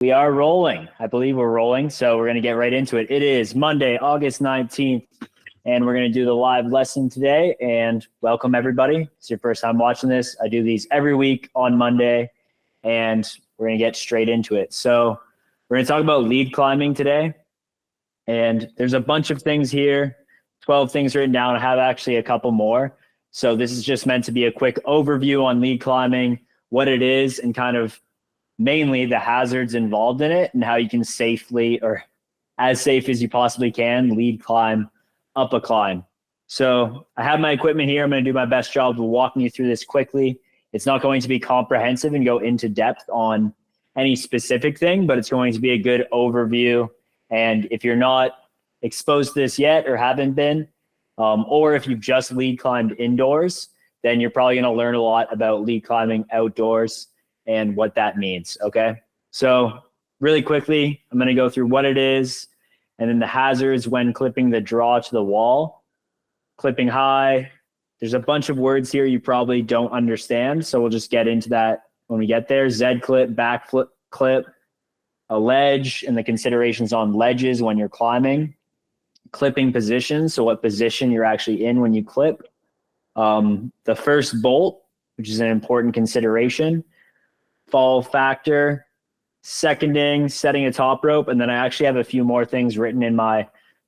We are rolling. I believe we're rolling, so we're going to get right into it. It is Monday, August 19th, and we're going to do the live lesson today. And welcome, everybody. It's your first time watching this. I do these every week on Monday, and we're going to get straight into it. So we're going to talk about lead climbing today, and there's a bunch of things here, 12 things written down. I have actually a couple more. So this is just meant to be a quick overview on lead climbing, what it is, and kind of mainly the hazards involved in it and how you can safely, or as safe as you possibly can, lead climb up a climb. So I have my equipment here. I'm going to do my best job of walking you through this quickly. It's not going to be comprehensive and go into depth on any specific thing, but it's going to be a good overview. And if you're not exposed to this yet or haven't been, or if you've just lead climbed indoors, then you're probably going to learn a lot about lead climbing outdoors and what that means, okay? So really quickly, I'm gonna go through what it is and then the hazards when clipping the draw to the wall, clipping high. There's a bunch of words here you probably don't understand, so we'll just get into that when we get there. Z-clip, back flip clip, a ledge, and the considerations on ledges when you're climbing, clipping position, so what position you're actually in when you clip, the first bolt, which is an important consideration, fall factor, seconding, setting a top rope, and then I actually have a few more things written in my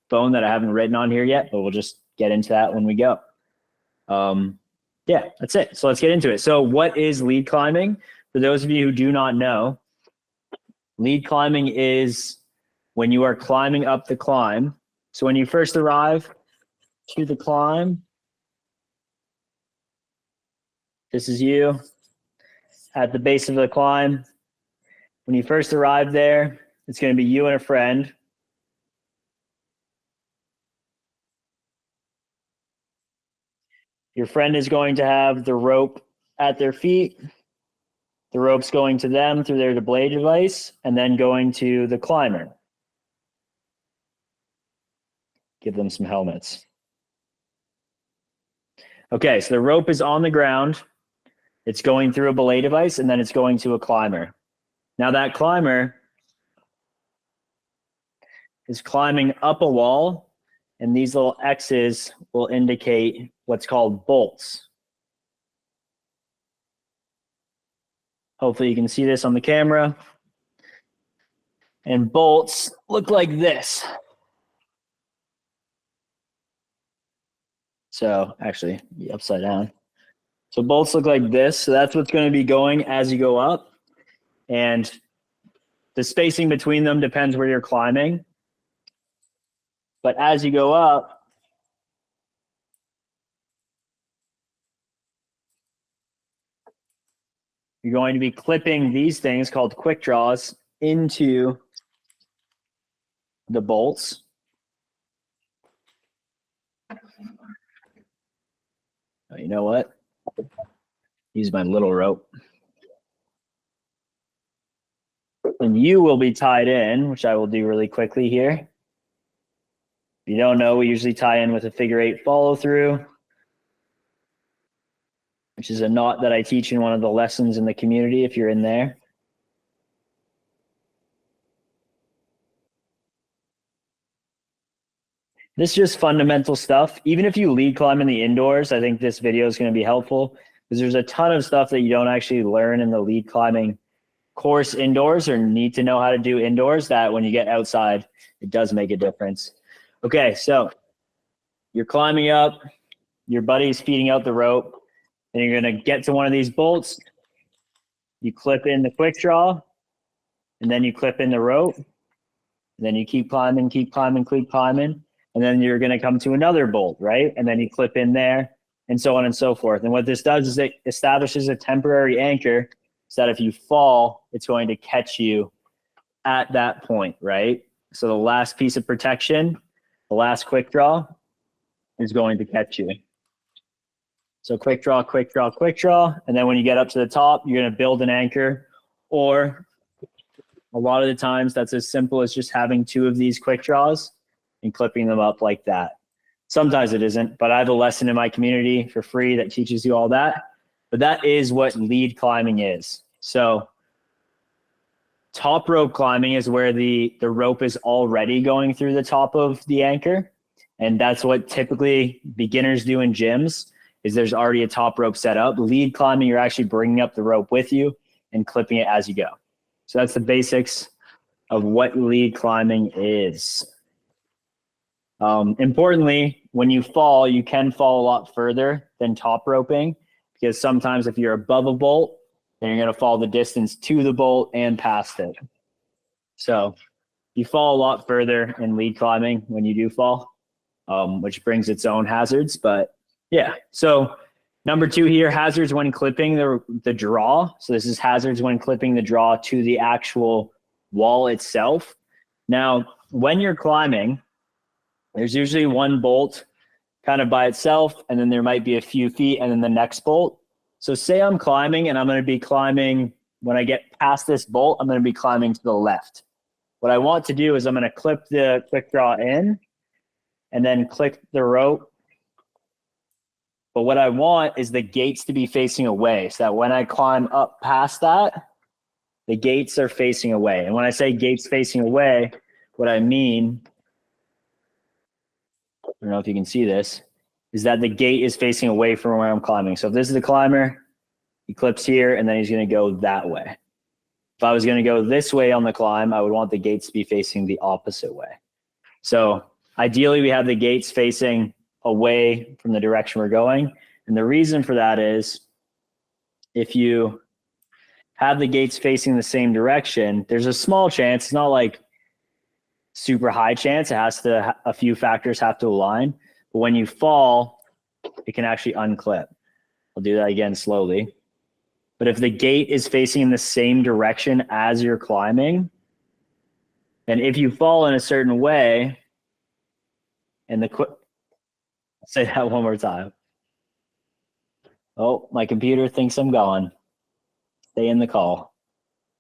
phone that I haven't written on here yet, but we'll just get into that when we go. Yeah, that's it. So let's get into it. So what is lead climbing? For those of you who do not know, lead climbing is when you are climbing up the climb. So when you first arrive to the climb, this is you at the base of the climb. When you first arrive there, it's going to be you and a friend. Your friend is going to have the rope at their feet. The rope's going to them through their belay device and then going to the climber. Give them some helmets. Okay, so the rope is on the ground. It's going through a belay device and then it's going to a climber. Now that climber is climbing up a wall, and these little X's will indicate what's called bolts. Hopefully you can see this on the camera. And bolts look like this. So actually, upside down. So bolts look like this. So that's what's going to be going as you go up. And the spacing between them depends where you're climbing. But as you go up, you're going to be clipping these things called quick draws into the bolts. Oh, you know what? Use my little rope. And you will be tied in, which I will do really quickly here. If you don't know, we usually tie in with a figure 8 follow through, which is a knot that I teach in one of the lessons in the community if you're in there. This is just fundamental stuff. Even if you lead climb in the indoors, I think this video is going to be helpful because there's a ton of stuff that you don't actually learn in the lead climbing course indoors or need to know how to do indoors that when you get outside, it does make a difference. Okay, so you're climbing up, your buddy's feeding out the rope, and you're going to get to one of these bolts. You clip in the quick draw, and then you clip in the rope, and then you keep climbing, keep climbing, keep climbing, and then you're going to come to another bolt, right? And then you clip in there, and so on and so forth. And what this does is it establishes a temporary anchor so that if you fall, it's going to catch you at that point, right? So the last piece of protection, the last quick draw, is going to catch you. So quick draw, quick draw, quick draw. And then when you get up to the top, you're going to build an anchor. Or a lot of the times that's as simple as just having 2 of these quick draws and clipping them up like that. Sometimes it isn't, but I have a lesson in my community for free that teaches you all that. But that is what lead climbing is. So Top rope climbing is where the rope is already going through the top of the anchor. And that's what typically beginners do in gyms, is there's already a top rope set up. Lead climbing, you're actually bringing up the rope with you and clipping it as you go. So that's the basics of what lead climbing is. Importantly, when you fall, you can fall a lot further than top roping, because sometimes if you're above a bolt, then you're going to fall the distance to the bolt and past it. So you fall a lot further in lead climbing when you do fall, which brings its own hazards. But yeah, so number 2 here, hazards when clipping the draw. So this is hazards when clipping the draw to the actual wall itself. Now, when you're climbing, there's usually one bolt kind of by itself, and then there might be a few feet, and then the next bolt. So say I'm climbing, and I'm going to be climbing, when I get past this bolt, I'm going to be climbing to the left. What I want to do is I'm going to clip the quick draw in, and then click the rope. But what I want is the gates to be facing away, so that when I climb up past that, the gates are facing away. And when I say gates facing away, what I mean, I don't know if you can see this, is that the gate is facing away from where I'm climbing. So if this is the climber, he clips here, and then he's going to go that way. If I was going to go this way on the climb, I would want the gates to be facing the opposite way. So ideally, we have the gates facing away from the direction we're going. And the reason for that is, if you have the gates facing the same direction, there's a small chance, it's not like super high chance, a few factors have to align. But when you fall, it can actually unclip. I'll do that again slowly. But if the gate is facing in the same direction as you're climbing, then if you fall in a certain way, and I'll say that one more time. Oh, my computer thinks I'm gone. Stay in the call.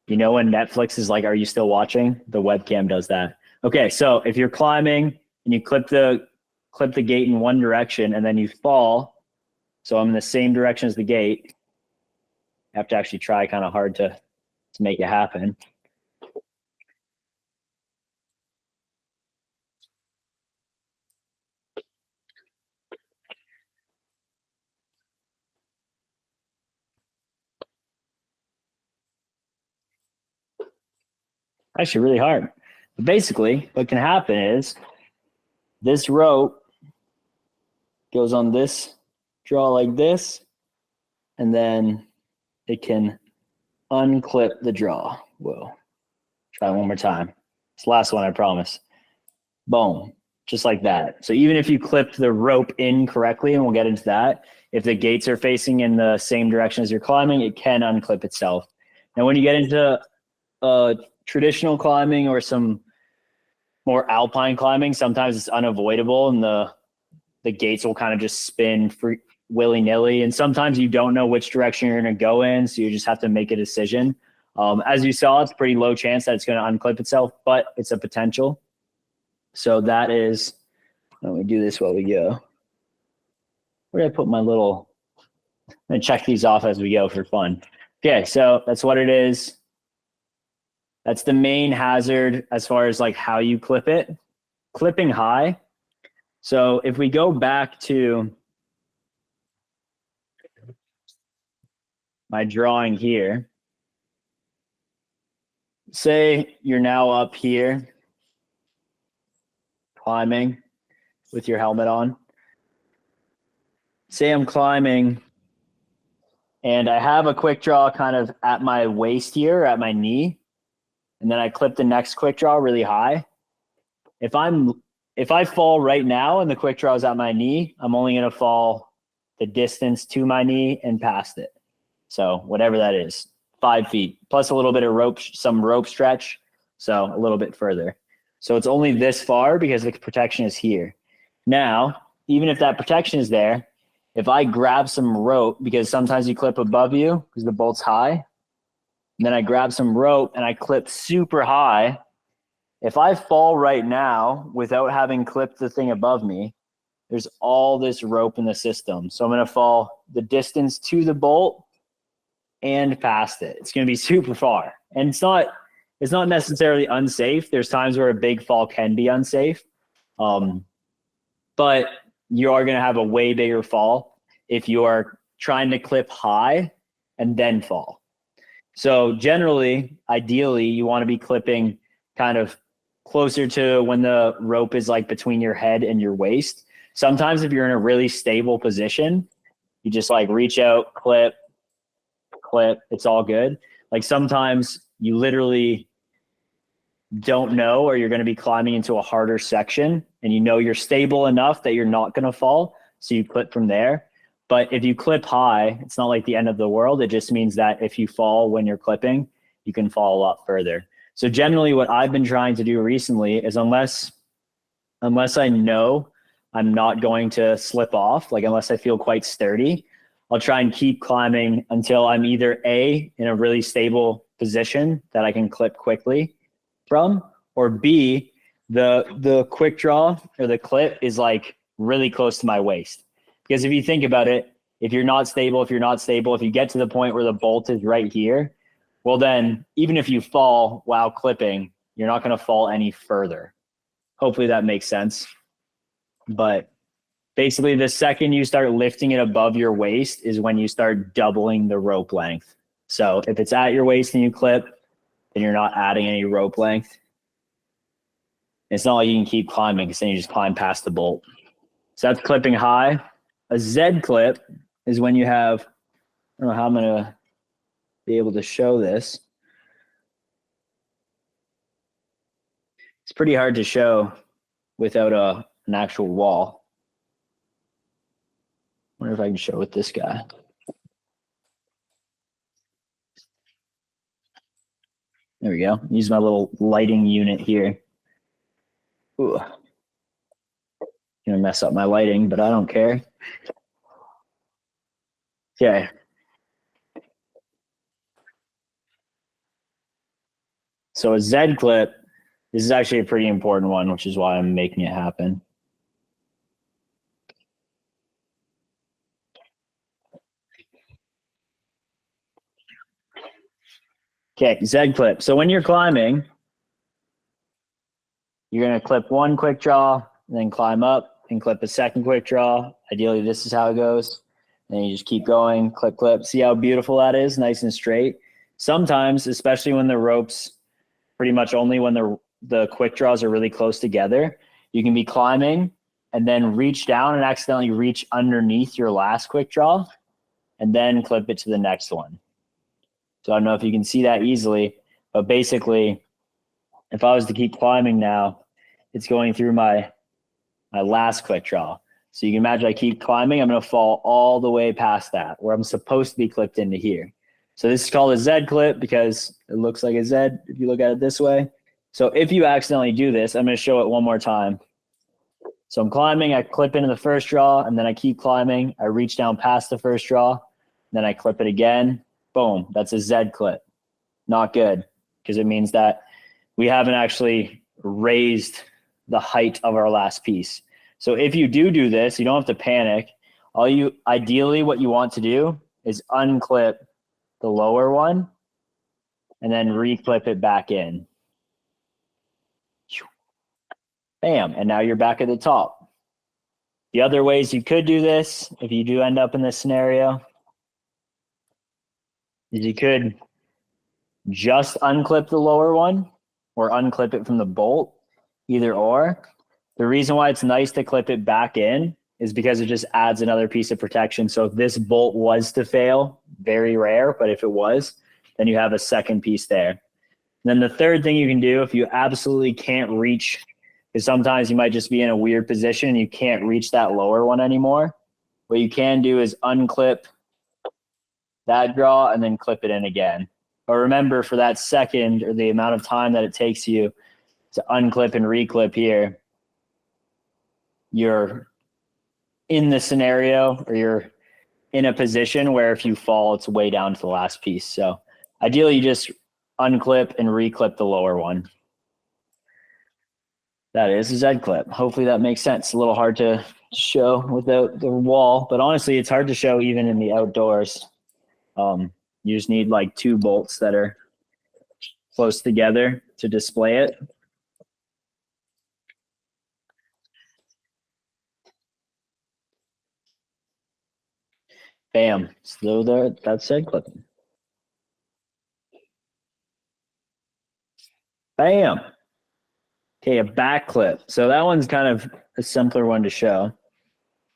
You know when Netflix is like, are you still watching? The webcam does that. Okay, so if you're climbing and you clip the gate in one direction and then you fall, so I'm in the same direction as the gate, I have to actually try kind of hard to make it happen. Actually really hard. But basically, what can happen is this rope goes on this draw like this, and then it can unclip the draw. Whoa. Try one more time. It's the last one, I promise. Boom. Just like that. So even if you clipped the rope in correctly, and we'll get into that, if the gates are facing in the same direction as you're climbing, it can unclip itself. Now, when you get into traditional climbing or some more alpine climbing, sometimes it's unavoidable, and the gates will kind of just spin willy-nilly, and sometimes you don't know which direction you're going to go in, so you just have to make a decision. As you saw, it's pretty low chance that it's going to unclip itself, but it's a potential. So that is, let me do this while we go. Where did I put my little, I'm going to check these off as we go for fun. Okay, so that's what it is. That's the main hazard as far as like how you clip it. Clipping high. So if we go back to my drawing here, say you're now up here climbing with your helmet on. Say I'm climbing and I have a quick draw kind of at my waist here, at my knee, and then I clip the next quick draw really high. If I fall right now and the quick draw is at my knee, I'm only going to fall the distance to my knee and past it. So whatever that is, 5 feet, plus a little bit of rope, some rope stretch. So a little bit further. So it's only this far because the protection is here. Now, even if that protection is there, if I grab some rope, because sometimes you clip above you because the bolt's high, and then I grab some rope and I clip super high, if I fall right now without having clipped the thing above me, there's all this rope in the system. So I'm going to fall the distance to the bolt and past it. It's going to be super far. And it's it's not necessarily unsafe. There's times where a big fall can be unsafe. But you are going to have a way bigger fall if you are trying to clip high and then fall. So generally, ideally, you want to be clipping kind of closer to when the rope is like between your head and your waist. Sometimes if you're in a really stable position, you just like reach out, clip, it's all good. Like sometimes you literally don't know, or you're going to be climbing into a harder section and you know you're stable enough that you're not going to fall. So you clip from there. But if you clip high, it's not like the end of the world. It just means that if you fall when you're clipping, you can fall a lot further. So generally what I've been trying to do recently is unless I know I'm not going to slip off, like unless I feel quite sturdy, I'll try and keep climbing until I'm either A, in a really stable position that I can clip quickly from, or B, the quick draw or the clip is like really close to my waist. Because if you think about it, if you're not stable, if you get to the point where the bolt is right here, well then even if you fall while clipping, you're not going to fall any further. Hopefully that makes sense. But basically the second you start lifting it above your waist is when you start doubling the rope length. So if it's at your waist and you clip, then you're not adding any rope length. It's not like you can keep climbing because then you just climb past the bolt. So that's clipping high. A Z clip is when you have, I don't know how I'm going to be able to show this. It's pretty hard to show without an actual wall. I wonder if I can show with this guy. There we go. Use my little lighting unit here. Ooh. Gonna mess up my lighting, but I don't care. Okay. So a Z clip, this is actually a pretty important one, which is why I'm making it happen. Okay, Z clip. So when you're climbing, you're going to clip one quick draw, and then climb up and clip a second quick draw. Ideally, this is how it goes. And then you just keep going, clip, clip. See how beautiful that is? Nice and straight. Sometimes, especially when the ropes, pretty much only when the quick draws are really close together, you can be climbing and then reach down and accidentally reach underneath your last quick draw and then clip it to the next one. So I don't know if you can see that easily, but basically, if I was to keep climbing now, it's going through my last quick draw. So you can imagine I keep climbing, I'm going to fall all the way past that, where I'm supposed to be clipped into here. So this is called a Z clip because it looks like a Z if you look at it this way. So if you accidentally do this, I'm going to show it one more time. So I'm climbing, I clip into the first draw, and then I keep climbing. I reach down past the first draw, then I clip it again. Boom, that's a Z clip. Not good, because it means that we haven't actually raised the height of our last piece. So if you do this, you don't have to panic. Ideally what you want to do is unclip the lower one and then reclip it back in. Bam, and now you're back at the top. The other ways you could do this, if you do end up in this scenario, is you could just unclip the lower one or unclip it from the bolt, either or. The reason why it's nice to clip it back in is because it just adds another piece of protection. So if this bolt was to fail, very rare, but if it was, then you have a second piece there. And then the third thing you can do if you absolutely can't reach, because sometimes you might just be in a weird position and you can't reach that lower one anymore, what you can do is unclip that draw and then clip it in again. But remember, for that second or the amount of time that it takes you to unclip and reclip here, you're in the scenario or you're in a position where if you fall, it's way down to the last piece. So ideally you just unclip and reclip the lower one. That is a Z clip. Hopefully that makes sense. A little hard to show without the wall, but honestly, it's hard to show even in the outdoors. You just need like two bolts that are close together to display it. Bam. So there, that's it, clipping. Bam. Okay, a back clip. So that one's kind of a simpler one to show.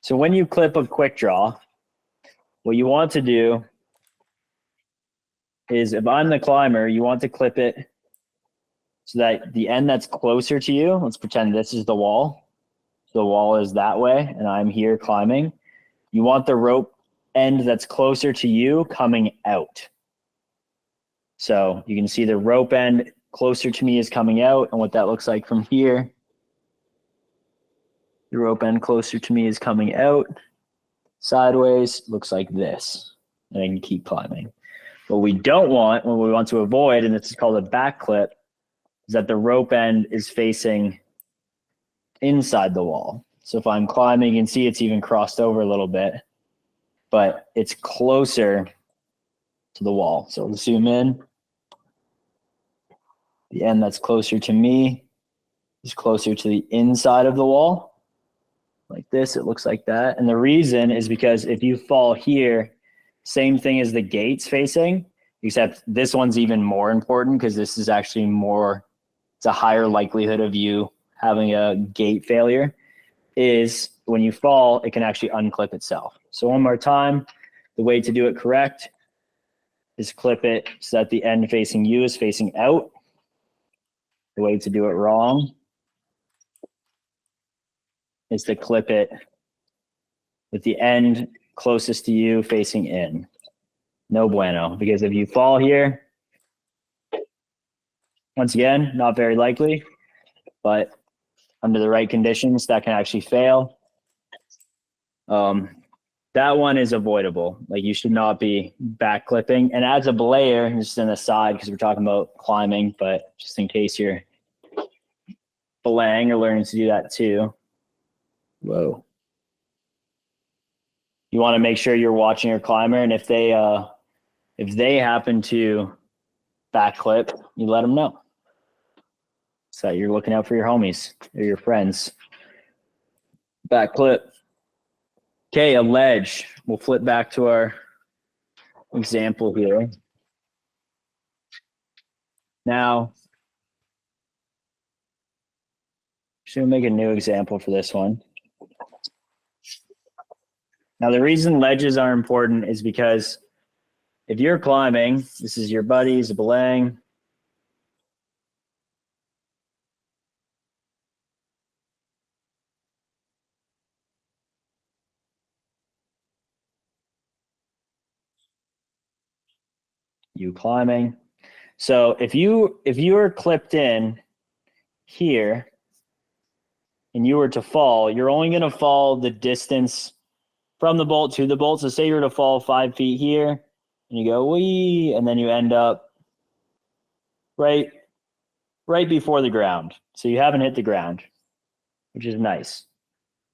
So when you clip a quick draw, what you want to do is, if I'm the climber, you want to clip it so that the end that's closer to you, let's pretend this is the wall. The wall is that way, and I'm here climbing. You want the rope end that's closer to you coming out. So you can see the rope end closer to me is coming out, and what that looks like from here. The rope end closer to me is coming out. Sideways looks like this, and I can keep climbing. What we don't want, what we want to avoid, and this is called a back clip, is that the rope end is facing inside the wall. So if I'm climbing, you can see it's even crossed over a little bit, but it's closer to the wall. So we'll zoom in. The end that's closer to me is closer to the inside of the wall. Like this, it looks like that. And the reason is because if you fall here, same thing as the gate's facing, except this one's even more important because this is actually more, it's a higher likelihood of you having a gate failure, is when you fall, it can actually unclip itself. So one more time, the way to do it correct is clip it so that the end facing you is facing out. The way to do it wrong is to clip it with the end closest to you facing in. No bueno, because if you fall here, once again, not very likely, but under the right conditions, that can actually fail. That one is avoidable. Like, you should not be back clipping. And as a belayer, just an aside, because we're talking about climbing, but just in case you're belaying or learning to do that too. Whoa. You want to make sure you're watching your climber, and if they happen to back clip, you let them know. So you're looking out for your homies or your friends. Back clip. Okay, a ledge. We'll flip back to our example here. Now, just gonna make a new example for this one. Now, the reason ledges are important is because if you're climbing, this is your buddies, belaying. You climbing. So if you are clipped in here and you were to fall, you're only going to fall the distance from the bolt to the bolt. So say you were to fall 5 feet here and you go wee, and then you end up right before the ground. So you haven't hit the ground, which is nice,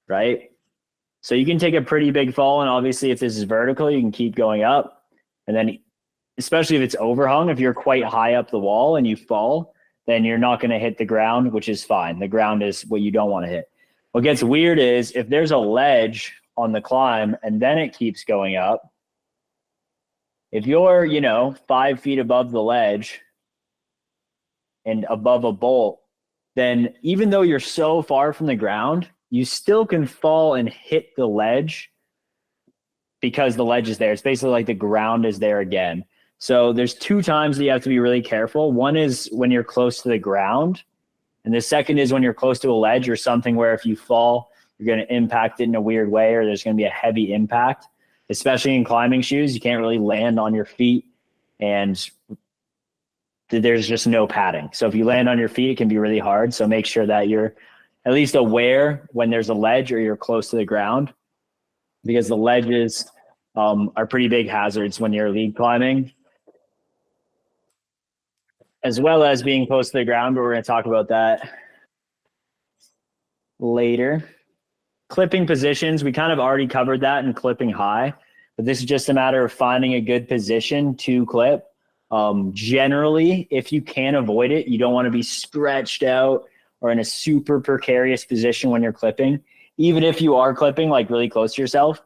right? So you can take a pretty big fall, and obviously if this is vertical, you can keep going up. And then especially if it's overhung, if you're quite high up the wall and you fall, then you're not going to hit the ground, which is fine. The ground is what you don't want to hit. What gets weird is if there's a ledge on the climb and then it keeps going up, if you're, 5 feet above the ledge and above a bolt, then even though you're so far from the ground, you still can fall and hit the ledge because the ledge is there. It's basically like the ground is there again. So there's 2 times that you have to be really careful. One is when you're close to the ground, and the second is when you're close to a ledge or something where if you fall, you're going to impact it in a weird way, or there's going to be a heavy impact. Especially in climbing shoes, you can't really land on your feet, and there's just no padding. So if you land on your feet, it can be really hard. So make sure that you're at least aware when there's a ledge or you're close to the ground, because the ledges are pretty big hazards when you're lead climbing, as well as being close to the ground, but we're going to talk about that later. Clipping positions, we kind of already covered that in clipping high, but this is just a matter of finding a good position to clip. Generally, if you can avoid it, you don't want to be stretched out or in a super precarious position when you're clipping. Even if you are clipping like really close to yourself,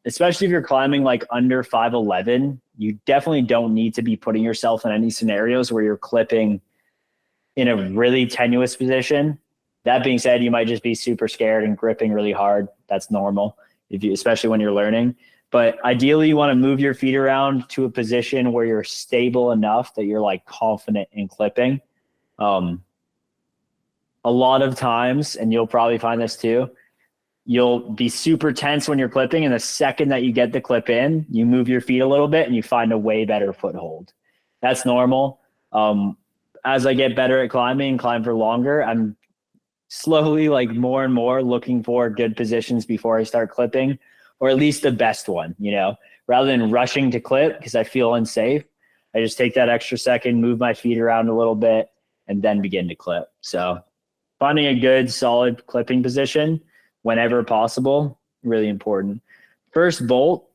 especially if you're climbing like under 5'11", you definitely don't need to be putting yourself in any scenarios where you're clipping in a really tenuous position. That being said, you might just be super scared and gripping really hard. That's normal, especially when you're learning. But ideally, you want to move your feet around to a position where you're stable enough that you're like confident in clipping. A lot of times, and you'll probably find this too, you'll be super tense when you're clipping, and the second that you get the clip in, you move your feet a little bit and you find a way better foothold. That's normal. As I get better at climbing and climb for longer, I'm slowly, like more and more, looking for good positions before I start clipping, or at least the best one, rather than rushing to clip because I feel unsafe. I just take that extra second, move my feet around a little bit, and then begin to clip. So finding a good, solid clipping position whenever possible, really important. First bolt.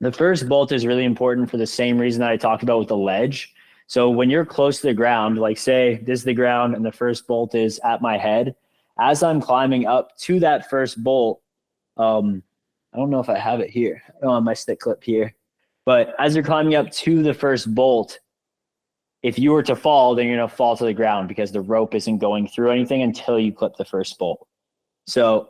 The first bolt is really important for the same reason that I talked about with the ledge. So when you're close to the ground, like say this is the ground and the first bolt is at my head, as I'm climbing up to that first bolt, I don't know if I have it here. I don't have my stick clip here. But as you're climbing up to the first bolt, if you were to fall, then you're going to fall to the ground because the rope isn't going through anything until you clip the first bolt. So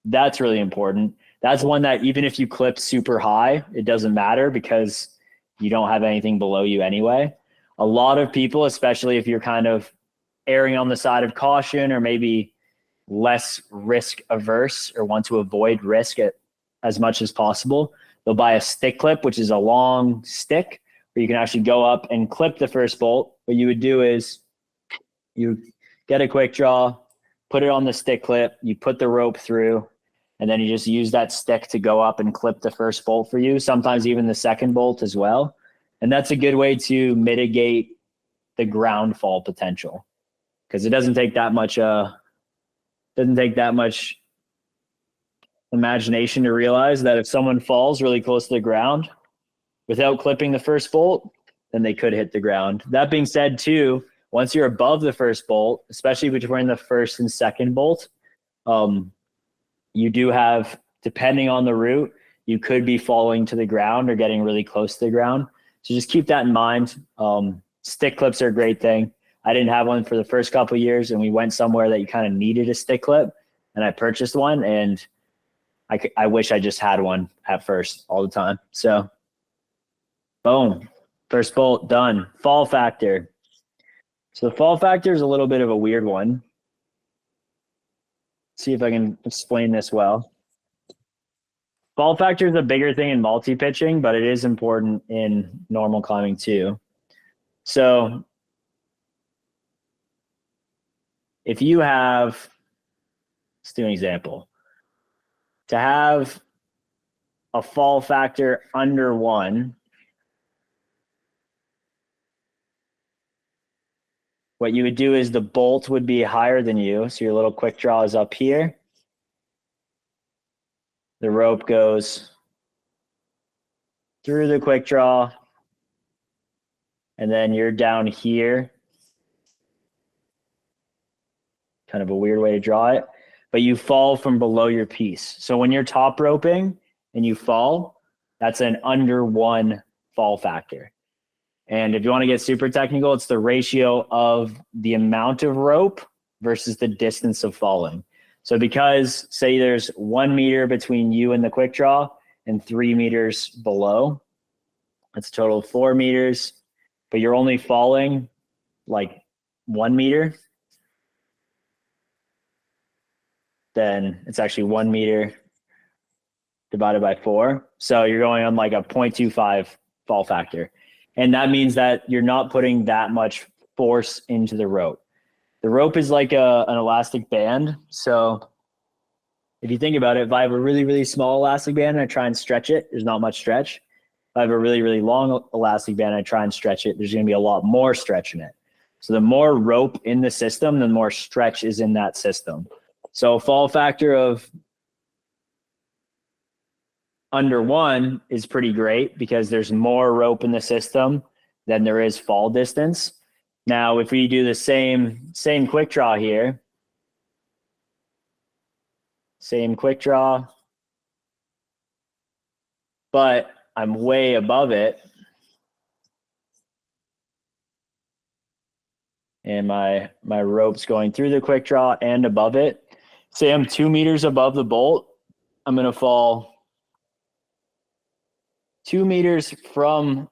that's really important. That's one that even if you clip super high, it doesn't matter because you don't have anything below you anyway. A lot of people, especially if you're kind of erring on the side of caution or maybe less risk averse or want to avoid risk as much as possible, they'll buy a stick clip, which is a long stick where you can actually go up and clip the first bolt. What you would do is you get a quick draw, put it on the stick clip, you put the rope through, and then you just use that stick to go up and clip the first bolt for you, sometimes even the second bolt as well. And that's a good way to mitigate the ground fall potential because it doesn't take that much imagination to realize that if someone falls really close to the ground without clipping the first bolt, then they could hit the ground. That being said, too, once you're above the first bolt, especially between the first and second bolt, you do have, depending on the route, you could be falling to the ground or getting really close to the ground. So just keep that in mind. Stick clips are a great thing. I didn't have one for the first couple of years, and we went somewhere that you kind of needed a stick clip, and I purchased one, and I wish I just had one at first all the time. So boom, first bolt done. Fall factor. So the fall factor is a little bit of a weird one. See if I can explain this well. Fall factor is a bigger thing in multi-pitching, but it is important in normal climbing too. So if you have, let's do an example. To have a fall factor under 1, what you would do is the bolt would be higher than you. So your little quick draw is up here. The rope goes through the quick draw, and then you're down here. Kind of a weird way to draw it, but you fall from below your piece. So when you're top roping and you fall, that's an under 1 fall factor. And if you want to get super technical, it's the ratio of the amount of rope versus the distance of falling. So because say there's 1 meter between you and the quick draw and 3 meters below, that's a total of 4 meters, but you're only falling like 1 meter, then it's actually 1 meter divided by 4. So you're going on like a 0.25 fall factor. And that means that you're not putting that much force into the rope. The rope is like an elastic band. So if you think about it, if I have a really, really small elastic band and I try and stretch it, there's not much stretch. If I have a really, really long elastic band and I try and stretch it, there's going to be a lot more stretch in it. So the more rope in the system, the more stretch is in that system. So a fall factor of under 1 is pretty great because there's more rope in the system than there is fall distance. Now, if we do the same quick draw here, same quick draw, but I'm way above it, and my rope's going through the quick draw and above it. Say I'm 2 meters above the bolt, I'm going to fall 2 meters from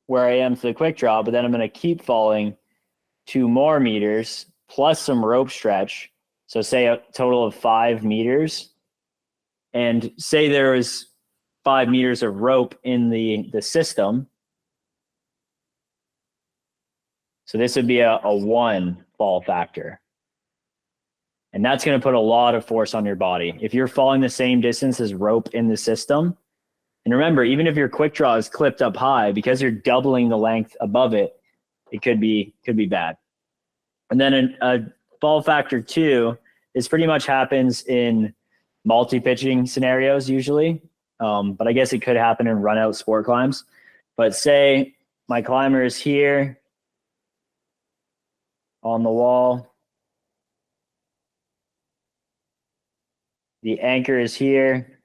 where I am to the quick draw, but then I'm going to keep falling 2 more meters plus some rope stretch. So say a total of 5 meters, and say there is 5 meters of rope in the system. So this would be a 1 fall factor. And that's going to put a lot of force on your body. If you're falling the same distance as rope in the system, and remember, even if your quick draw is clipped up high, because you're doubling the length above it, it could be bad. And then a fall factor 2 is pretty much happens in multi-pitching scenarios usually. But I guess it could happen in run-out sport climbs. But say my climber is here on the wall. The anchor is here.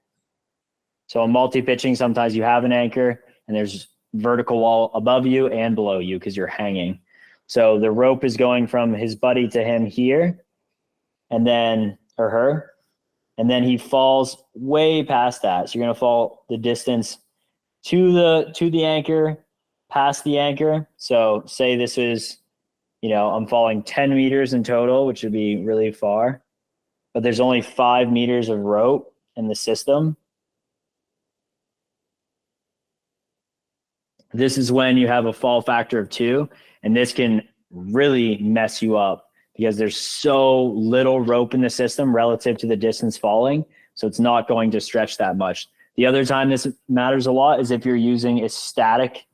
So in multi-pitching, sometimes you have an anchor and there's vertical wall above you and below you because you're hanging. So the rope is going from his buddy to him here, and then, or her, and then he falls way past that. So you're going to fall the distance to the anchor, past the anchor. So say this is, I'm falling 10 meters in total, which would be really far, but there's only 5 meters of rope in the system. This is when you have a fall factor of 2, and this can really mess you up because there's so little rope in the system relative to the distance falling. So it's not going to stretch that much. The other time this matters a lot is if you're using a static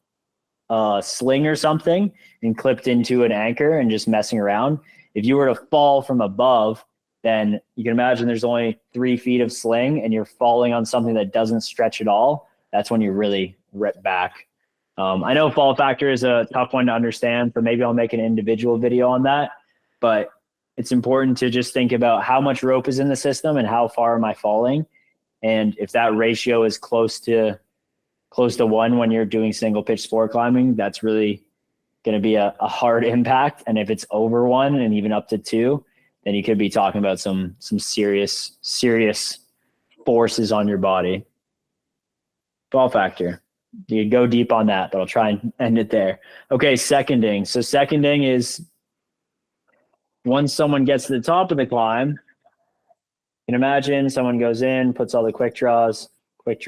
sling or something and clipped into an anchor and just messing around. If you were to fall from above, then you can imagine there's only 3 feet of sling and you're falling on something that doesn't stretch at all. That's when you really rip back. I know fall factor is a tough one to understand, so maybe I'll make an individual video on that. But it's important to just think about how much rope is in the system and how far am I falling. And if that ratio is close to 1 when you're doing single pitch sport climbing, that's really going to be a hard impact. And if it's over 1 and even up to 2, then you could be talking about some serious forces on your body. Fall factor. You could go deep on that, but I'll try and end it there. Okay, seconding. So seconding is once someone gets to the top of the climb, you can imagine someone goes in, puts all the quick draws, and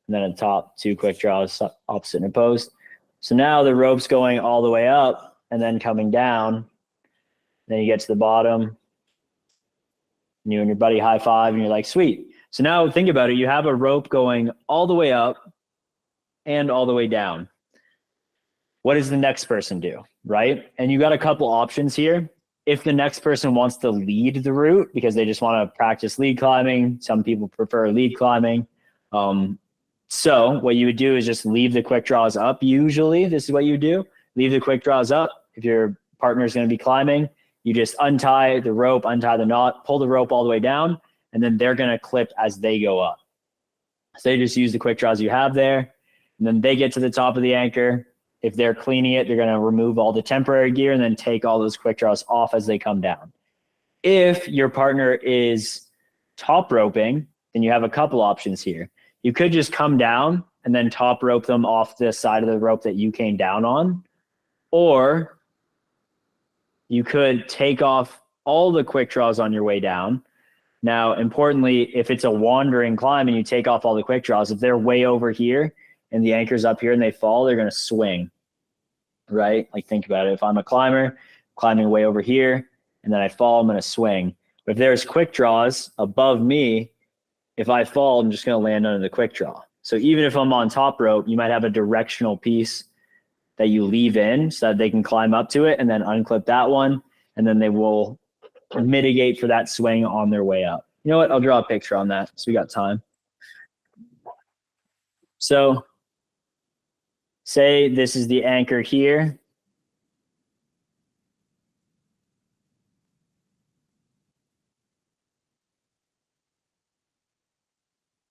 then at the top, 2 quick draws, opposite and opposed. So now the rope's going all the way up and then coming down. Then you get to the bottom, and you and your buddy high five, and you're like, sweet. So now think about it. You have a rope going all the way up and all the way down. What does the next person do, right? And you got a couple options here. If the next person wants to lead the route because they just want to practice lead climbing, some people prefer lead climbing. So what you would do is just leave the quick draws up. Usually this is what you do. Leave the quick draws up. If your partner is going to be climbing, you just untie the rope, untie the knot, pull the rope all the way down, and then they're going to clip as they go up. So they just use the quick draws you have there, and then they get to the top of the anchor. If they're cleaning it, they're going to remove all the temporary gear and then take all those quick draws off as they come down. If your partner is top roping, then you have a couple options here. You could just come down and then top rope them off the side of the rope that you came down on, or you could take off all the quick draws on your way down. Now, importantly, if it's a wandering climb and you take off all the quick draws, if they're way over here and the anchor's up here and they fall, they're going to swing, right? Like think about it. If I'm a climber climbing way over here and then I fall, I'm going to swing. But if there's quick draws above me, if I fall, I'm just going to land under the quick draw. So even if I'm on top rope, you might have a directional piece that you leave in so that they can climb up to it and then unclip that one. And then they will mitigate for that swing on their way up. You know what? I'll draw a picture on that, so we got time. So say this is the anchor here.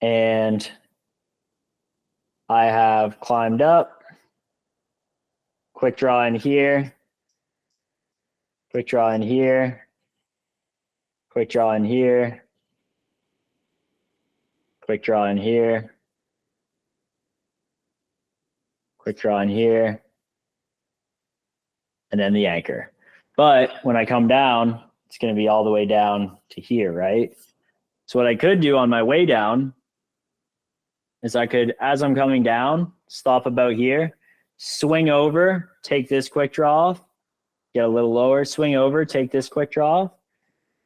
And I have climbed up, quick draw in here, quick draw in here, quick draw in here, quick draw in here, quick draw in here, and then the anchor. But when I come down, it's going to be all the way down to here, right? So what I could do on my way down is I could, as I'm coming down, stop about here, swing over, take this quick draw off, get a little lower, swing over, take this quick draw off.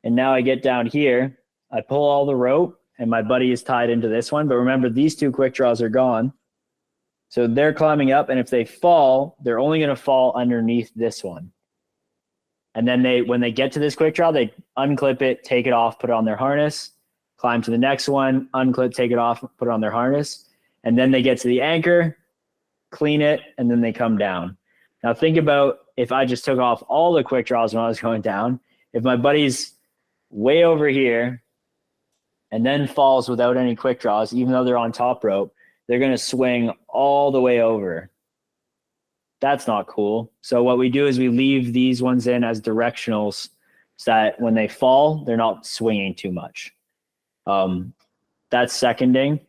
And now I get down here, I pull all the rope, and my buddy is tied into this one. But remember, these two quick draws are gone. So they're climbing up, and if they fall, they're only going to fall underneath this one. And then when they get to this quick draw, they unclip it, take it off, put it on their harness, climb to the next one, unclip, take it off, put it on their harness. And then they get to the anchor, clean it, and then they come down. Now think about if I just took off all the quick draws when I was going down. If my buddy's way over here and then falls without any quick draws, even though they're on top rope, they're going to swing all the way over. That's not cool. So what we do is we leave these ones in as directionals so that when they fall, they're not swinging too much. That's seconding.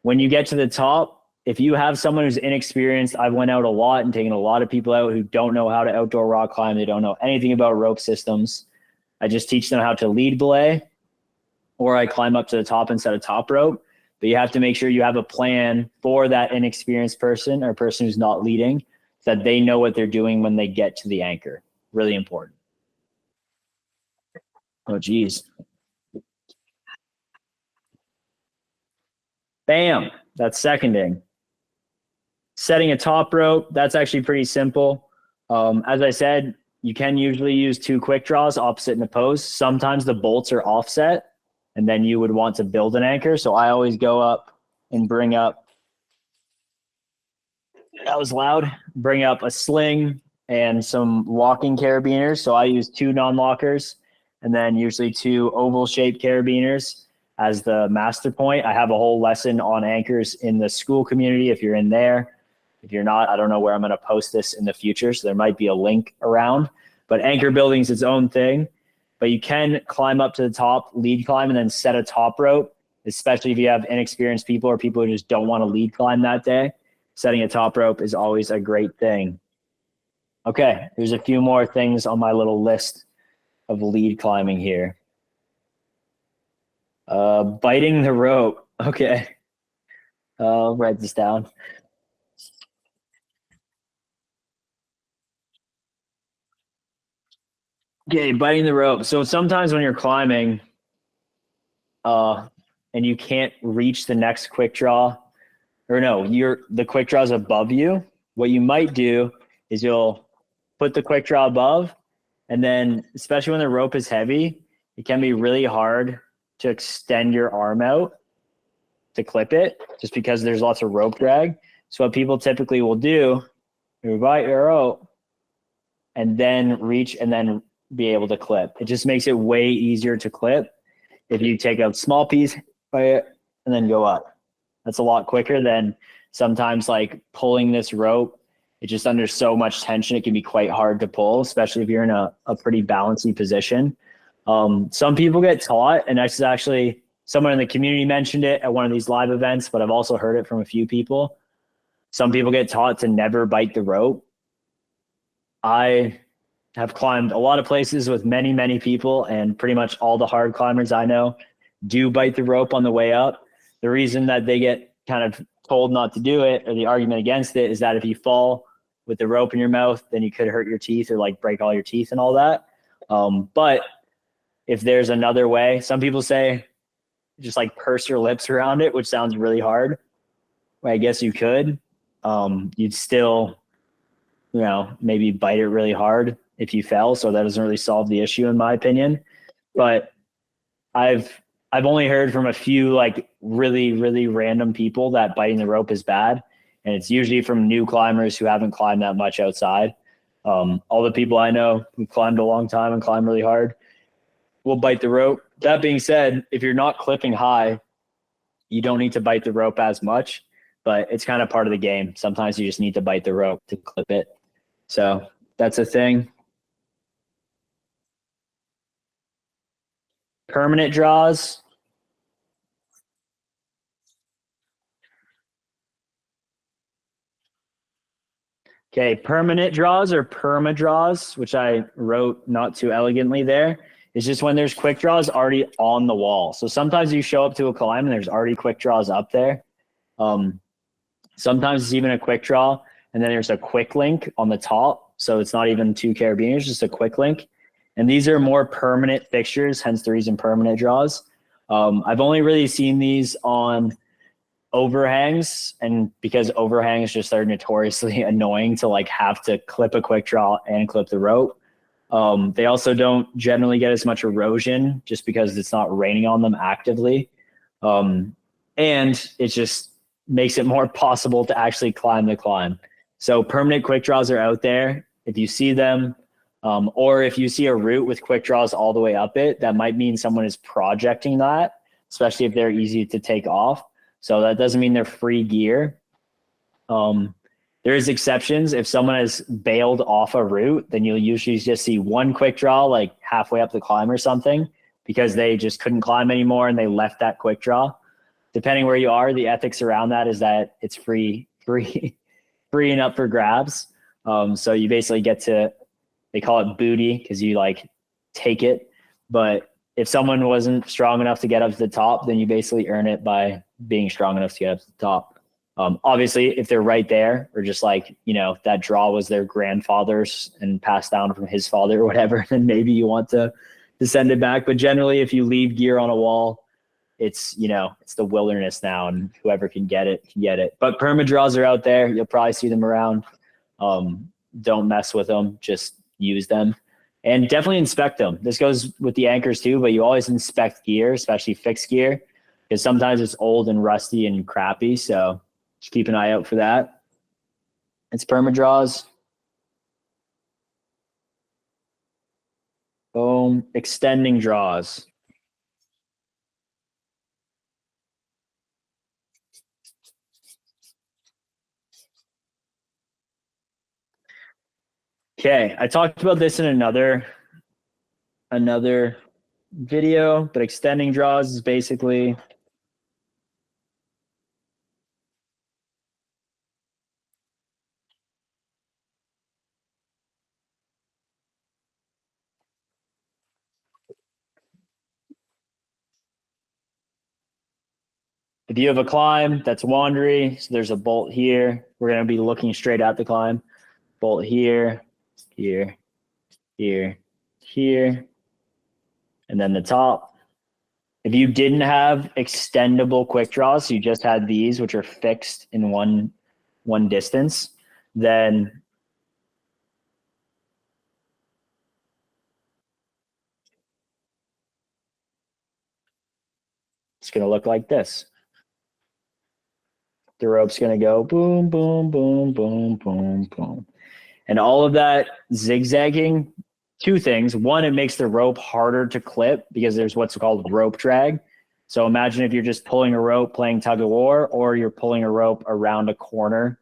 When you get to the top, if you have someone who's inexperienced, I've went out a lot and taken a lot of people out who don't know how to outdoor rock climb. They don't know anything about rope systems. I just teach them how to lead belay, or I climb up to the top and set a top rope. But you have to make sure you have a plan for that inexperienced person or person who's not leading, so that they know what they're doing when they get to the anchor. Really important. Oh, geez. Bam. That's seconding. Setting a top rope, that's actually pretty simple. As I said, you can usually use two quick draws opposite in the post. Sometimes the bolts are offset, and then you would want to build an anchor. So I always go up and bring up, that was loud, bring up a sling and some locking carabiners. So I use two non-lockers and then usually two oval-shaped carabiners as the master point. I have a whole lesson on anchors in the school community if you're in there. If you're not, I don't know where I'm going to post this in the future, so there might be a link around. But anchor building is its own thing. But you can climb up to the top, lead climb, and then set a top rope, especially if you have inexperienced people or people who just don't want to lead climb that day. Setting a top rope is always a great thing. Okay, there's a few more things on my little list of lead climbing here. Biting the rope. Okay. I'll write this down. Okay, biting the rope. So sometimes when you're climbing, and you can't reach the next quick draw, or no, the quick draw's above you. What you might do is you'll put the quick draw above, and then especially when the rope is heavy, it can be really hard to extend your arm out to clip it, just because there's lots of rope drag. So what people typically will do, you bite your rope, and then reach, and then be able to clip. It just makes it way easier to clip if you take a small piece and then go up. That's a lot quicker than sometimes like pulling this rope. It's just under so much tension, it can be quite hard to pull, especially if you're in a pretty balancy position. Some people get taught, and that's actually someone in the community mentioned it at one of these live events, but I've also heard it from a few people. Some people get taught to never bite the rope. I have climbed a lot of places with many, many people, and pretty much all the hard climbers I know do bite the rope on the way up. The reason that they get kind of told not to do it, or the argument against it, is that if you fall with the rope in your mouth, then you could hurt your teeth or like break all your teeth and all that. But if there's another way, some people say just like purse your lips around it, which sounds really hard. Well, I guess you could. You'd still, maybe bite it really hard if you fell. So that doesn't really solve the issue in my opinion. But I've I've only heard from a few like really, really random people that biting the rope is bad. And it's usually from new climbers who haven't climbed that much outside. All the people I know who climbed a long time and climb really hard will bite the rope. That being said, if you're not clipping high, you don't need to bite the rope as much, but it's kind of part of the game. Sometimes you just need to bite the rope to clip it. So that's a thing. Permanent draws. Okay, permanent draws or perma draws, which I wrote not too elegantly there, is just when there's quick draws already on the wall. So sometimes you show up to a climb and there's already quick draws up there. Um, Sometimes it's even a quick draw, and then there's a quick link on the top. So it's not even two carabiners, just a quick link. And these are more permanent fixtures, hence the reason permanent draws. I've only really seen these on overhangs, and because overhangs just are notoriously annoying to like have to clip a quick draw and clip the rope. They also don't generally get as much erosion just because it's not raining on them actively. And it just makes it more possible to actually climb the climb. So permanent quick draws are out there. If you see them, or if you see a route with quick draws all the way up it, that might mean someone is projecting that, especially if they're easy to take off. So that doesn't mean they're free gear. There is exceptions. If someone has bailed off a route, then you'll usually just see one quick draw like halfway up the climb or something because they just couldn't climb anymore and they left that quick draw. Depending where you are, the ethics around that is that it's free and up for grabs. So you basically get to, they call it booty because you like take it. But if someone wasn't strong enough to get up to the top, then you basically earn it by being strong enough to get up to the top. Obviously, if they're right there, or just like, you know, that draw was their grandfather's and passed down from his father or whatever, then maybe you want to send it back. But generally, if you leave gear on a wall, it's, you know, it's the wilderness now, and whoever can get it can get it. But perma draws are out there. You'll probably see them around. Don't mess with them. Just use them. And definitely inspect them. This goes with the anchors too, but you always inspect gear, especially fixed gear, because sometimes it's old and rusty and crappy. So just keep an eye out for that. It's perma draws. Boom. Extending draws. Okay, I talked about this in another video, but extending draws is basically if you have a climb that's wandery, so there's a bolt here, we're going to be looking straight at the climb. Bolt here, here, here, here, and then the top. If you didn't have extendable quick draws, so you just had these, which are fixed in one distance, then it's going to look like this. The rope's going to go boom, boom, boom, boom, boom, boom. And all of that zigzagging, two things. One, it makes the rope harder to clip because there's what's called rope drag. So imagine if you're just pulling a rope playing tug of war, or you're pulling a rope around a corner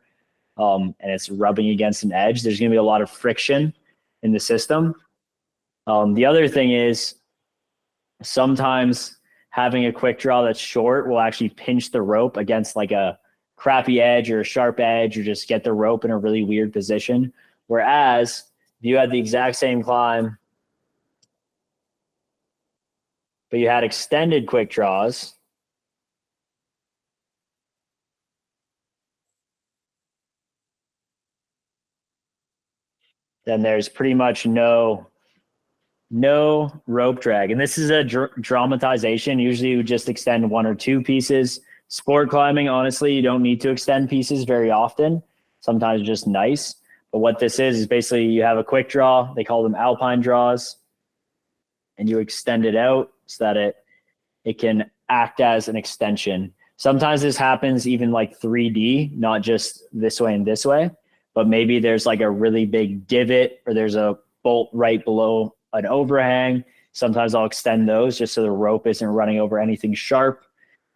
and it's rubbing against an edge. There's going to be a lot of friction in the system. The other thing is sometimes having a quick draw that's short will actually pinch the rope against like a crappy edge or a sharp edge, or just get the rope in a really weird position. Whereas if you had the exact same climb, but you had extended quick draws, then there's pretty much no rope drag. And this is a dramatization. Usually you just extend one or two pieces. Sport climbing, honestly, you don't need to extend pieces very often. Sometimes just nice. But what this is basically you have a quick draw. They call them alpine draws. And you extend it out so that it can act as an extension. Sometimes this happens even like 3D, not just this way and this way, but maybe there's like a really big divot or there's a bolt right below an overhang. Sometimes I'll extend those just so the rope isn't running over anything sharp.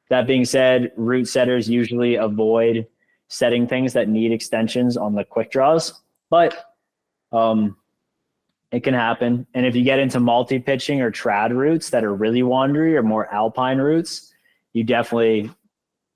That being said, route setters usually avoid setting things that need extensions on the quick draws, but it can happen. And if you get into multi-pitching or trad routes that are really wandery or more alpine routes, you definitely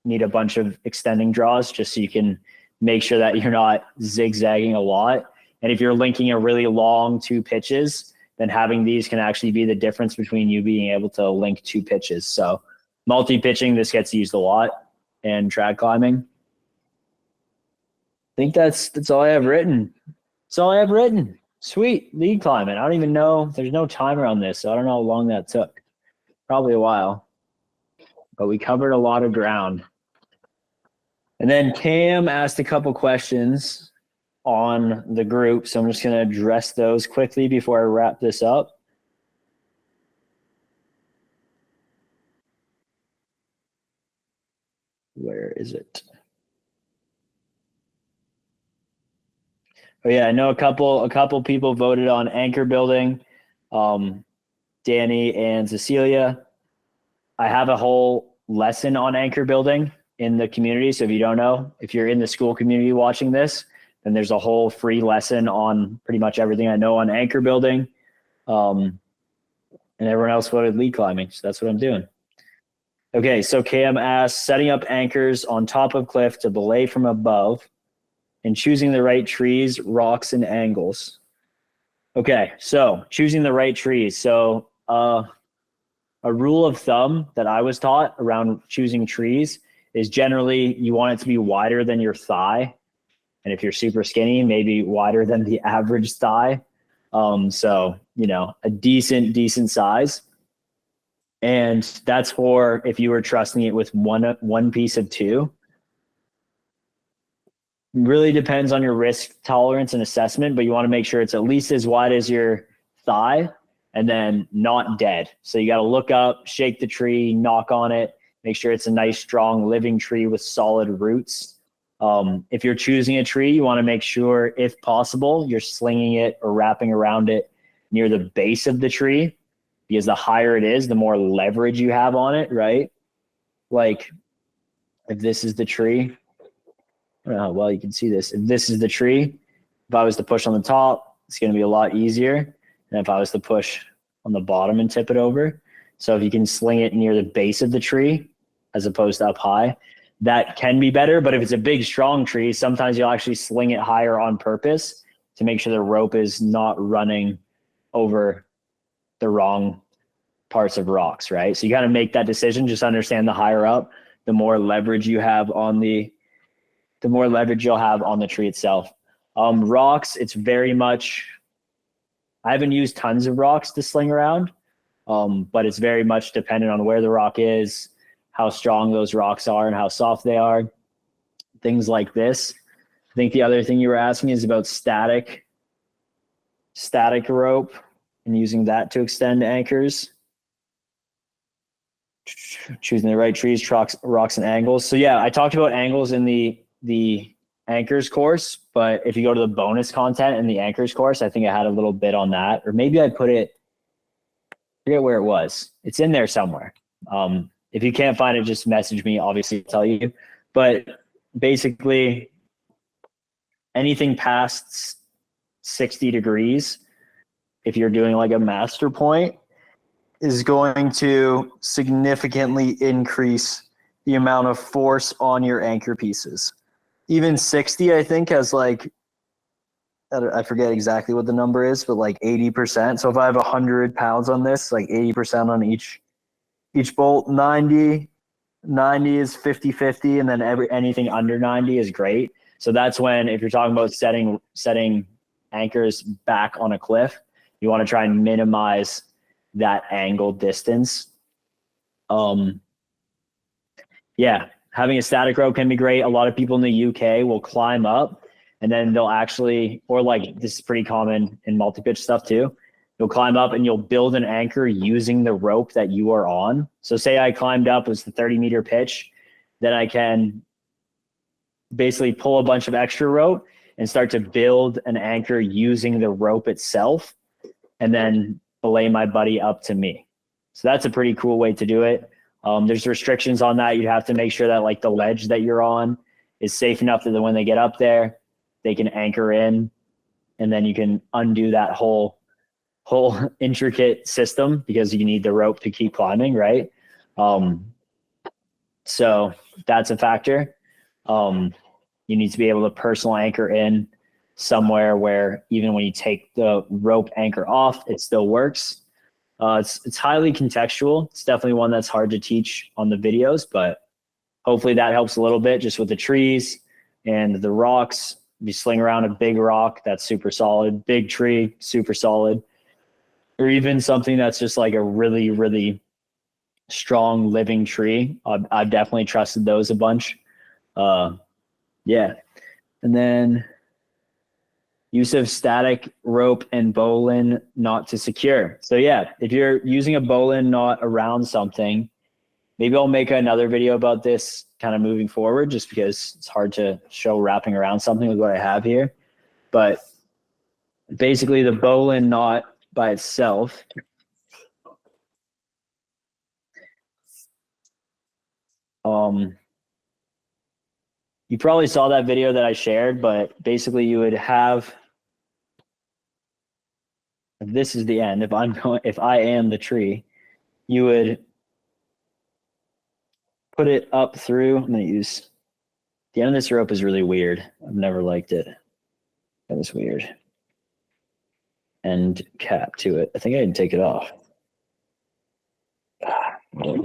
need a bunch of extending draws just so you can make sure that you're not zigzagging a lot. And if you're linking a really long 2 pitches, then having these can actually be the difference between you being able to link 2 pitches. So multi-pitching, this gets used a lot, and trad climbing. I think that's all I have written. That's all I have written. Sweet. Lead climbing. I don't even know. There's no timer on this, so I don't know how long that took. Probably a while. But we covered a lot of ground. And then Cam asked a couple questions on the group, so I'm just going to address those quickly before I wrap this up. Where is it? Oh yeah, I know a couple people voted on anchor building. Danny and Cecilia. I have a whole lesson on anchor building in the community. So if you don't know, if you're in the school community watching this, then there's a whole free lesson on pretty much everything I know on anchor building. And everyone else voted lead climbing. So that's what I'm doing. Okay, so Cam asked, setting up anchors on top of cliff to belay from above and choosing the right trees, rocks, and angles. Okay, so choosing the right trees. So a rule of thumb that I was taught around choosing trees is generally you want it to be wider than your thigh. And if you're super skinny, maybe wider than the average thigh. So, you know, a decent size. And that's for if you were trusting it with one piece of 2. Really depends on your risk tolerance and assessment, but you want to make sure it's at least as wide as your thigh and then not dead. So you got to look up, shake the tree, knock on it, make sure it's a nice, strong, living tree with solid roots. If you're choosing a tree, you want to make sure, if possible, you're slinging it or wrapping around it near the base of the tree, because the higher it is, the more leverage you have on it, right? Like if this is the tree, I don't know how well you can see this. If this is the tree, if I was to push on the top, it's going to be a lot easier than if I was to push on the bottom and tip it over. So if you can sling it near the base of the tree as opposed to up high, that can be better. But if it's a big, strong tree, sometimes you'll actually sling it higher on purpose to make sure the rope is not running over the wrong parts of rocks, right? So you got to make that decision. Just understand the higher up, the more leverage you have on the more leverage you'll have on the tree itself. Rocks, it's very much, I haven't used tons of rocks to sling around, but it's very much dependent on where the rock is, how strong those rocks are and how soft they are, things like this. I think the other thing you were asking is about static rope and using that to extend anchors. Choosing the right trees, rocks, and angles. So yeah, I talked about angles in the anchors course, but if you go to the bonus content in the anchors course, I think I had a little bit on that, or maybe I put it, I forget where it was. It's in there somewhere. If you can't find it, just message me, obviously I'll tell you. But basically anything past 60 degrees, if you're doing like a master point, is going to significantly increase the amount of force on your anchor pieces. Even 60, I think, has like, I forget exactly what the number is, but like 80%. So if I have 100 pounds on this, like 80% on each bolt. 90 is 50-50, and then anything under 90 is great. So that's when, if you're talking about setting anchors back on a cliff, you want to try and minimize that angle distance. Yeah, having a static rope can be great. A lot of people in the UK will climb up and then they'll actually, or like this is pretty common in multi-pitch stuff too, You'll climb up and you'll build an anchor using the rope that you are on. So say I climbed up, it was the 30-meter pitch, then I can basically pull a bunch of extra rope and start to build an anchor using the rope itself, and then belay my buddy up to me. So that's a pretty cool way to do it. There's restrictions on that. You'd have to make sure that like the ledge that you're on is safe enough that when they get up there, they can anchor in, and then you can undo that whole intricate system because you need the rope to keep climbing, right? So that's a factor. You need to be able to personal anchor in somewhere where even when you take the rope anchor off, it still works. It's highly contextual. It's definitely one that's hard to teach on the videos, but hopefully that helps a little bit just with the trees and the rocks. You sling around a big rock, that's super solid. Big tree, super solid. Or even something that's just like a really, really strong living tree. I've definitely trusted those a bunch. Yeah. And then use of static rope and bowline knot to secure. So yeah, if you're using a bowline knot around something, maybe I'll make another video about this kind of moving forward, just because it's hard to show wrapping around something with what I have here. But basically the bowline knot by itself you probably saw that video that I shared, but basically you would have, if this is the end, if I am the tree, you would put it up through. I'm going to use, the end of this rope is really weird. I've never liked it. That was weird. End cap to it. I think I can take it off. I don't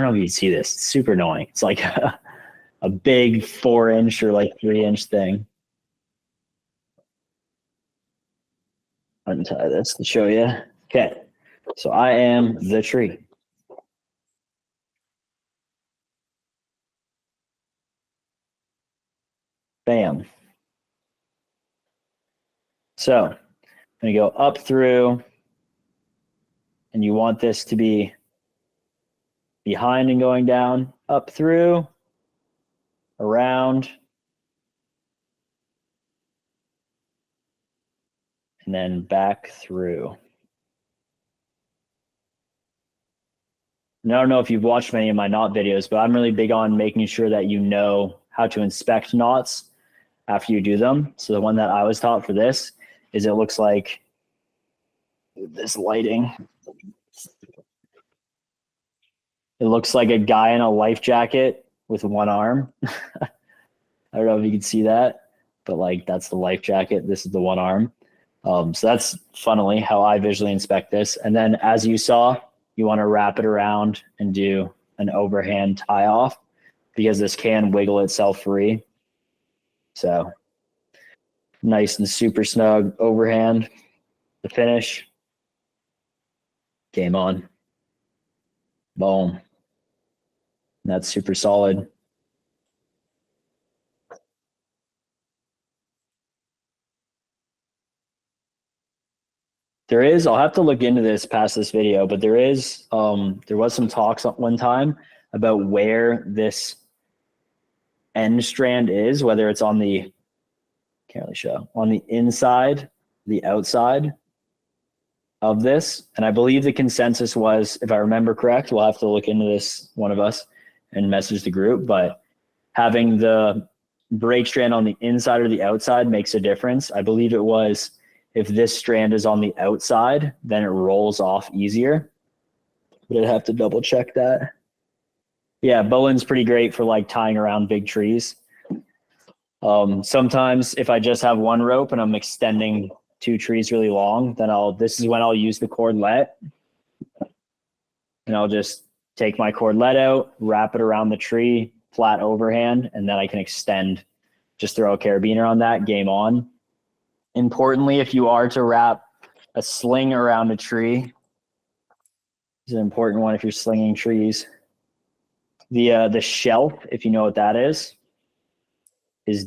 know if you can see this. It's super annoying. It's like a big 4-inch or like 3-inch thing. Untie this to show you. Okay. So I am the tree. Bam. So I'm going to go up through, and you want this to be behind and going down, up through, around, and then back through. And I don't know if you've watched many of my knot videos, but I'm really big on making sure that you know how to inspect knots after you do them. So the one that I was taught for this is, it looks like this lighting. It looks like a guy in a life jacket with one arm. I don't know if you can see that, but like that's the life jacket. This is the one arm. So that's funnily how I visually inspect this. And then as you saw, you want to wrap it around and do an overhand tie off, because this can wiggle itself free. So nice and super snug overhand. The finish. Game on. Boom. That's super solid. There is, I'll have to look into this past this video, but there was some talks one time about where this end strand is, whether it's on the, can't really show, on the inside, the outside of this. And I believe the consensus was, if I remember correct, we'll have to look into this, one of us, and message the group, but having the brake strand on the inside or the outside makes a difference. I believe it was, if this strand is on the outside, then it rolls off easier. But I'd have to double check that. Yeah, bowline's pretty great for like tying around big trees. Sometimes if I just have one rope and I'm extending 2 trees really long, then this is when I'll use the cordlet. And I'll just take my cordlet out, wrap it around the tree, flat overhand, and then I can extend, just throw a carabiner on that, game on. Importantly, if you are to wrap a sling around a tree, is an important one if you're slinging trees. The shelf, if you know what that is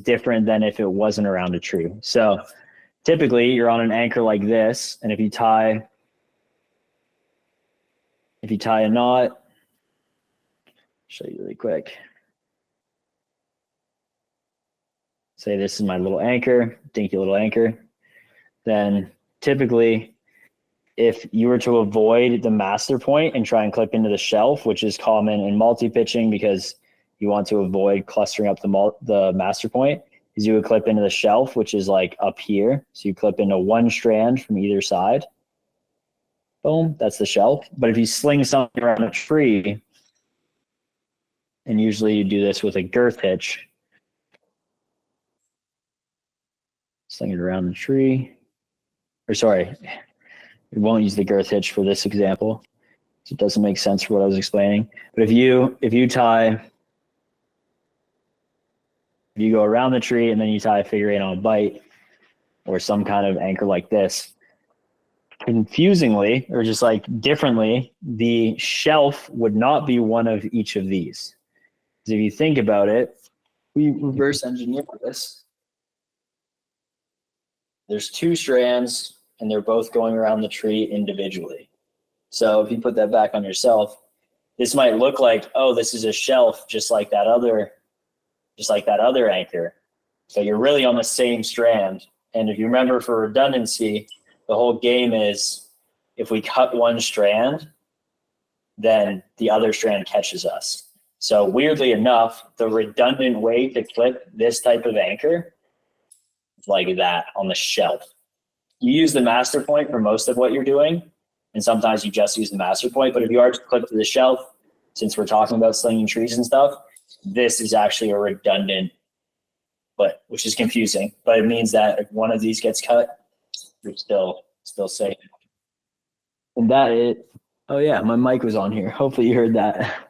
different than if it wasn't around a tree. So typically you're on an anchor like this, and if you tie a knot, show you really quick. Say this is my little anchor, dinky little anchor. Then typically, if you were to avoid the master point and try and clip into the shelf, which is common in multi-pitching because you want to avoid clustering up the master point, is you would clip into the shelf, which is like up here. So you clip into one strand from either side. Boom, that's the shelf. But if you sling something around a tree, and usually you do this with a girth hitch, sling it around the tree, or sorry, we won't use the girth hitch for this example. So it doesn't make sense for what I was explaining. But if you go around the tree and then you tie a figure eight on a bite or some kind of anchor like this, confusingly or just like differently, the shelf would not be one of each of these. Because if you think about it, we reverse engineer this. There's two strands and they're both going around the tree individually. So if you put that back on yourself, this might look like, oh, this is a shelf just like that other anchor. So you're really on the same strand. And if you remember, for redundancy, the whole game is if we cut one strand, then the other strand catches us. So weirdly enough, the redundant way to clip this type of anchor is like that on the shelf. You use the master point for most of what you're doing, and sometimes you just use the master point. But if you are to clip to the shelf, since we're talking about slinging trees and stuff, this is actually a redundant, but which is confusing. But it means that if one of these gets cut, you're still safe. And that it. Oh yeah, my mic was on here. Hopefully you heard that.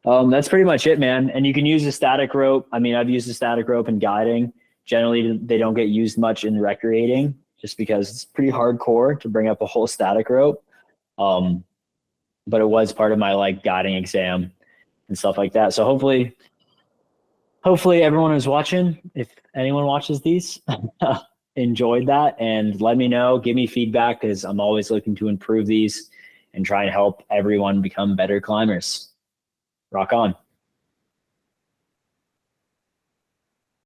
That's pretty much it, man. And you can use a static rope. I mean, I've used a static rope in guiding. Generally, they don't get used much in recreating, just because it's pretty hardcore to bring up a whole static rope. But it was part of my like guiding exam and stuff like that. So hopefully everyone who's watching, if anyone watches these, enjoyed that, and let me know, give me feedback, because I'm always looking to improve these and try and help everyone become better climbers. Rock on.